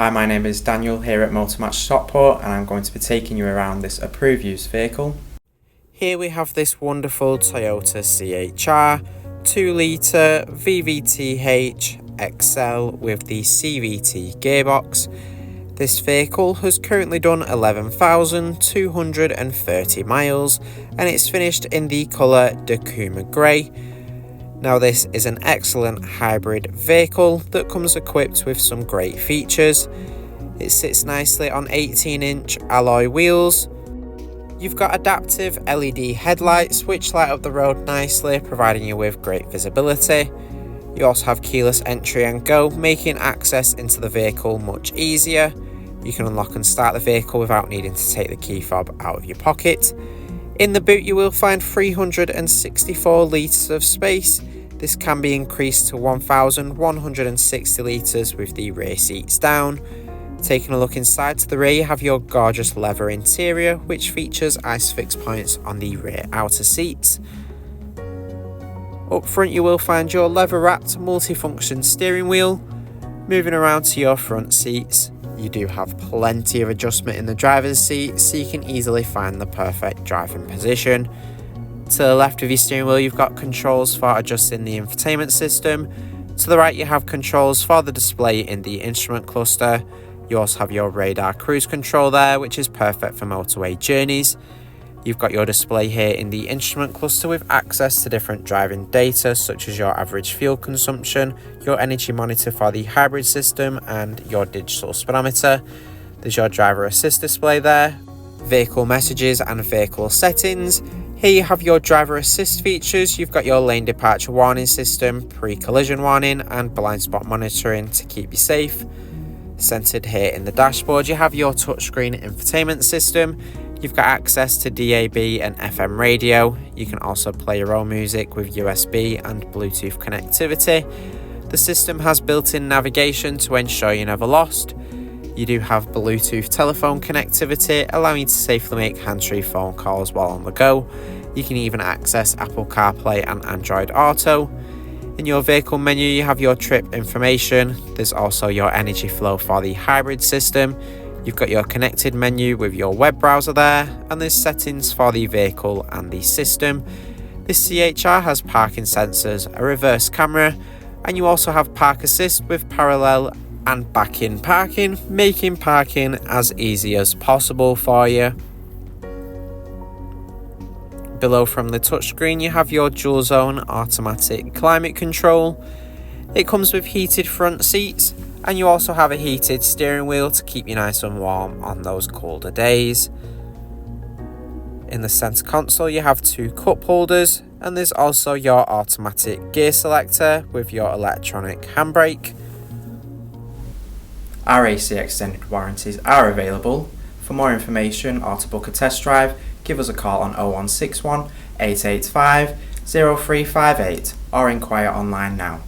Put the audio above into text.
Hi, my name is Daniel here at Motor Match Stockport, and I'm going to be taking you around this approved used vehicle. Here we have this wonderful Toyota CHR 2-litre VVT-h Excel with the CVT gearbox. This vehicle has currently done 11,230 miles and it's finished in the colour Dakuma Grey. Now this is an excellent hybrid vehicle that comes equipped with some great features. It sits nicely on 18-inch alloy wheels. You've got adaptive LED headlights which light up the road nicely, providing you with great visibility. You also have keyless entry and go, making access into the vehicle much easier. You can unlock and start the vehicle without needing to take the key fob out of your pocket. In the boot you will find 364 litres of space. This can be increased to 1,160 litres with the rear seats down. Taking a look inside to the rear, you have your gorgeous leather interior which features ISOFIX points on the rear outer seats. Up front you will find your leather wrapped multifunction steering wheel. Moving around to your front seats, you do have plenty of adjustment in the driver's seat, so you can easily find the perfect driving position. To the left of your steering wheel you've got controls for adjusting the infotainment system. To the right you have controls for the display in the instrument cluster. You also have your radar cruise control there, which is perfect for motorway journeys. You've got your display here in the instrument cluster with access to different driving data such as your average fuel consumption, your energy monitor for the hybrid system and your digital speedometer. There's your driver assist display there, vehicle messages and vehicle settings. Here you have your driver assist features. You've got your lane departure warning system, pre-collision warning and blind spot monitoring to keep you safe. Centered here in the dashboard you have your touchscreen infotainment system. You've got access to DAB and FM radio. You can also play your own music with USB and Bluetooth connectivity. The system has built-in navigation to ensure you're never lost. You do have Bluetooth telephone connectivity, allowing you to safely make hands-free phone calls while on the go. You can even access Apple CarPlay and Android Auto. In your vehicle menu you have your trip information. There's also your energy flow for the hybrid system. You've got your connected menu with your web browser there, and there's settings for the vehicle and the system. This CHR has parking sensors, a reverse camera, and you also have park assist with parallel and back-in parking, making parking as easy as possible for you. Below from the touchscreen you have your dual zone automatic climate control. It comes with heated front seats, and you also have a heated steering wheel to keep you nice and warm on those colder days. In the center console you have two cup holders, and there's also your automatic gear selector with your electronic handbrake. RAC extended warranties are available. For more information or to book a test drive, give us a call on 0161 885 0358 or inquire online now.